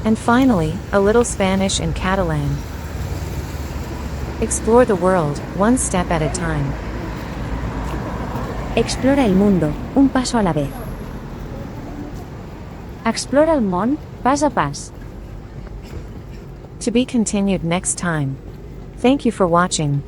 And finally, a little Spanish and Catalan. Explore the world, one step at a time. Explora el mundo, un paso a la vez. Explora el món, pas a pas. To be continued next time. Thank you for watching.